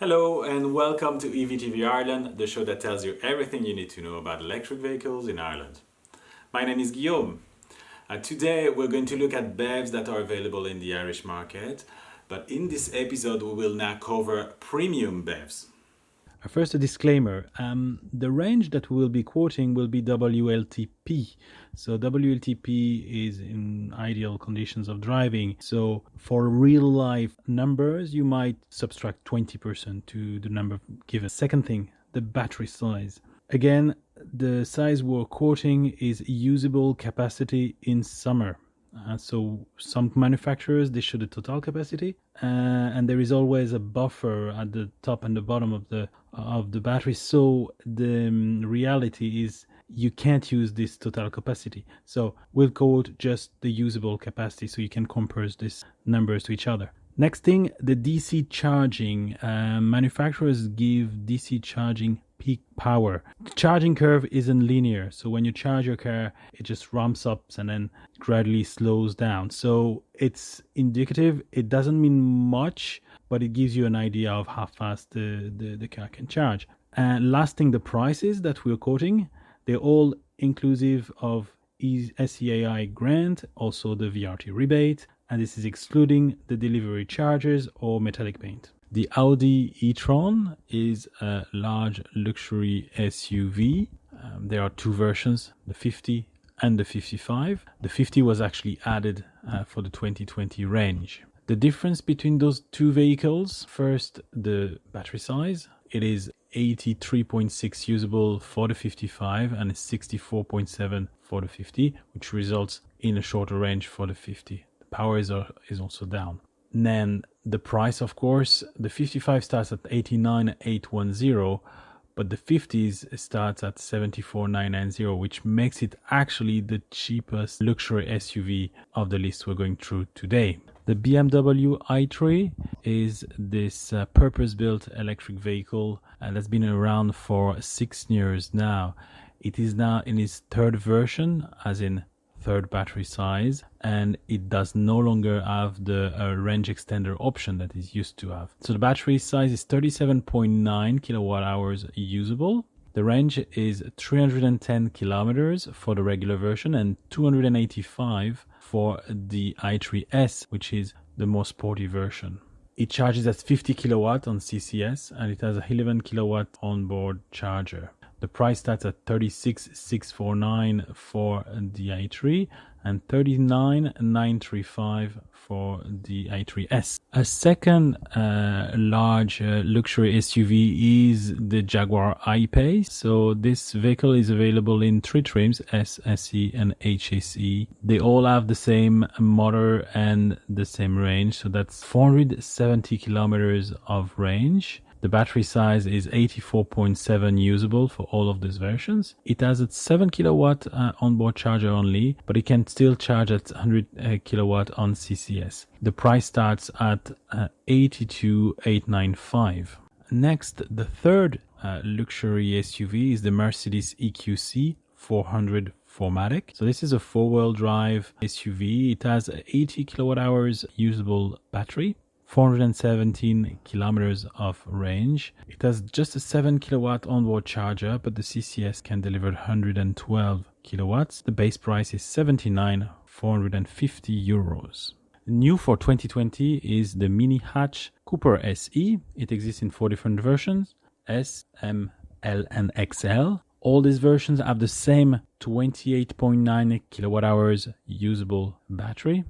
Hello and welcome to EVTV Ireland, the show that tells you everything you need to know about electric vehicles in Ireland. My name is Guillaume. Today we're going to look at BEVs that are available in the Irish market, but in this episode we will now cover premium BEVs. First, a disclaimer. The range that we will be quoting will be WLTP. So WLTP is in ideal conditions of driving. So for real life numbers, you might subtract 20% to the number given. Second thing, the battery size. Again, the size we're quoting is usable capacity in summer. So some manufacturers, they show the total capacity, and there is always a buffer at the top and the bottom of the battery. So the reality is you can't use this total capacity. So we'll quote just the usable capacity so you can compare these numbers to each other. Next thing, the DC charging. Manufacturers give DC charging peak power. The charging curve isn't linear, so when you charge your car, it just ramps up and then gradually slows down. So it's indicative. It doesn't mean much, but it gives you an idea of how fast the car can charge. And last thing, the prices that we're quoting, they're all inclusive of SCAI grant, also the VRT rebate, and this is excluding the delivery charges or metallic paint. The Audi e-tron is a large luxury SUV. There are two versions, the 50 and the 55. The 50 was actually added for the 2020 range. The difference between those two vehicles, first, the battery size. It is 83.6 usable for the 55 and 64.7 for the 50, which results in a shorter range for the 50. The power is also down. And then the price, of course, the 55 starts at 89,810, but the 50s starts at 74,990, which makes it actually the cheapest luxury SUV of the list we're going through today. The BMW i3 is this purpose-built electric vehicle that's been around for 6 years now. It is now in its third version, as in third battery size, and it does no longer have the range extender option that it used to have. So the battery size is 37.9 kilowatt hours usable. The range is 310 kilometers for the regular version and 285 for the i3S, which is the more sporty version. It charges at 50 kilowatt on CCS and it has a 11 kilowatt onboard charger. The price starts at 36,649 for the i3 and 39,935 for the i3S. A second large luxury SUV is the Jaguar I-PACE. So this vehicle is available in 3 trims, S, SE and HSE. They all have the same motor and the same range. So that's 470 kilometers of range. The battery size is 84.7 usable for all of these versions. It has a 7 kilowatt onboard charger only, but it can still charge at 100 kilowatt on CCS. The price starts at 82,895. Next, the third luxury SUV is the Mercedes EQC 400 4MATIC. So this is a 4-wheel drive SUV. It has 80 kilowatt hours usable battery, 417 kilometers of range. It has just a 7 kilowatt onboard charger, but the CCS can deliver 112 kilowatts. The base price is 79,450 euros. New for 2020 is the mini hatch Cooper SE. It exists in 4 different versions, S, M, L and XL. All these versions have the same 28.9 kilowatt hours usable battery.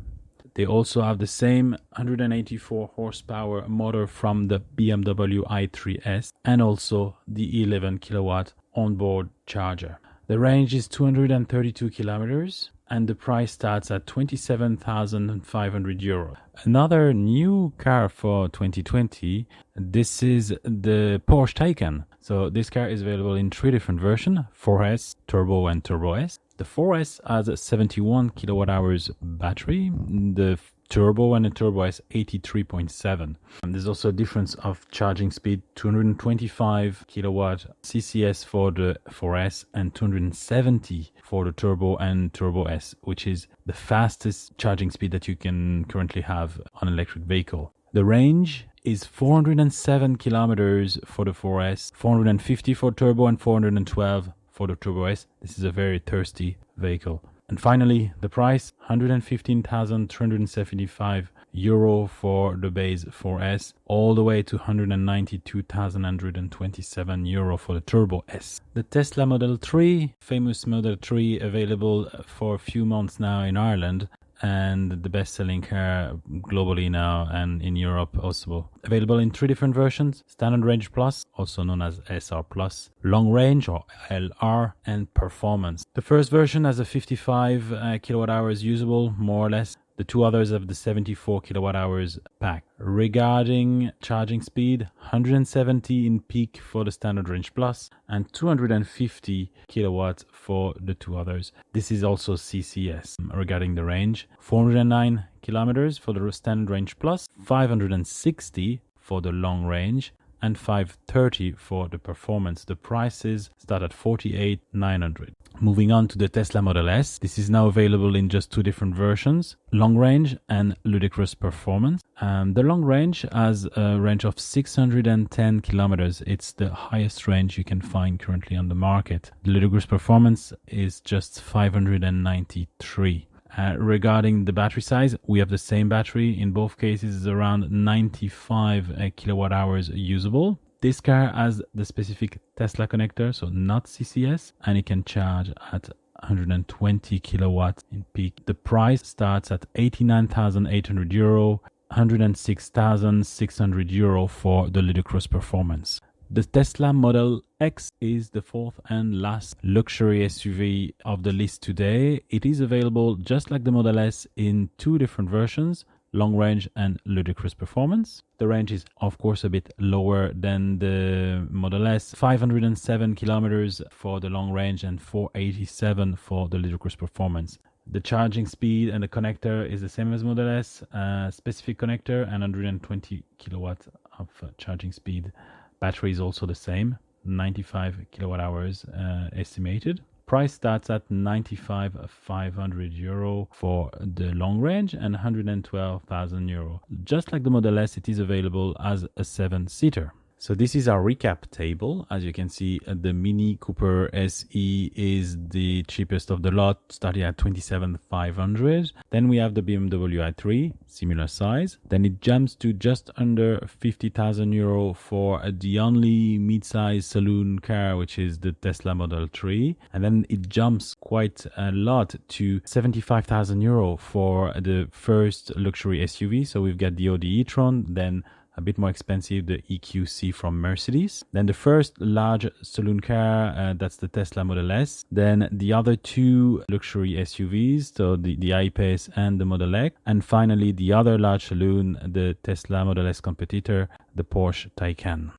They also have the same 184 horsepower motor from the BMW i3S and also the 11 kilowatt onboard charger. The range is 232 kilometers and the price starts at 27,500 euros. Another new car for 2020, this is the Porsche Taycan. So this car is available in 3 different versions, 4S, Turbo and Turbo S. The 4S has a 71 kilowatt hours battery. The Turbo and the Turbo S 83.7. And there's also a difference of charging speed, 225 kilowatt CCS for the 4S and 270 for the Turbo and Turbo S, which is the fastest charging speed that you can currently have on an electric vehicle. The range is 407 kilometers for the 4S, 450 for turbo, and 412 for the Turbo S. This is a very thirsty vehicle. And finally, the price, 115,375 euro for the base 4S, all the way to 192,127 euro for the Turbo S. The Tesla Model 3, famous Model 3, available for a few months now in Ireland, and the best-selling car globally now and in Europe also. Available in 3 different versions: Standard Range Plus, also known as SR Plus, Long Range or LR, and Performance. The first version has a 55 kilowatt hours usable, more or less. The 2 others have the 74 kilowatt hours pack. Regarding charging speed, 170 in peak for the Standard Range Plus and 250 kilowatts for the 2 others. This is also CCS. Regarding the range, 409 kilometers for the Standard Range Plus, 560 for the long range, and 530 for the Performance. The prices start at 48,900. Moving on to the Tesla Model S. This is now available in just 2 different versions, Long Range and Ludicrous Performance. The Long Range has a range of 610 kilometers. It's the highest range you can find currently on the market. The Ludicrous Performance is just 593. Regarding the battery size, we have the same battery. In both cases, it's around 95 kilowatt hours usable. This car has the specific Tesla connector, so not CCS, and it can charge at 120 kilowatts in peak. The price starts at 89,800 euro, 106,600 euro for the Ludicrous Performance. The Tesla Model X is the 4th and last luxury SUV of the list today. It is available just like the Model S in 2 different versions, Long Range and Ludicrous Performance. The range is of course a bit lower than the Model S, 507 kilometers for the long range and 487 for the Ludicrous Performance. The charging speed and the connector is the same as Model S, specific connector and 120 kilowatts of charging speed. Battery is also the same, 95 kilowatt hours estimated. Price starts at 95,500 euro for the long range and 112,000 euro. Just like the Model S, it is available as a 7-seater. So this is our recap table. As you can see, the Mini Cooper SE is the cheapest of the lot, starting at 27,500. Then we have the BMW i3, similar size. Then it jumps to just under 50,000 euro for the only mid-size saloon car, which is the Tesla Model 3. And then it jumps quite a lot to 75,000 euro for the first luxury SUV. So we've got the Audi e-tron, then a bit more expensive, the EQC from Mercedes. Then the first large saloon car, that's the Tesla Model S. Then the other 2 luxury SUVs, so the I-PACE and the Model X. And finally, the other large saloon, the Tesla Model S competitor, the Porsche Taycan.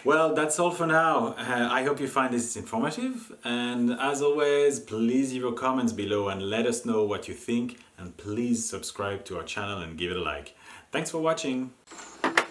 Well, that's all for now. I hope you find this informative. And as always, please leave your comments below and let us know what you think. And please subscribe to our channel and give it a like. Thanks for watching.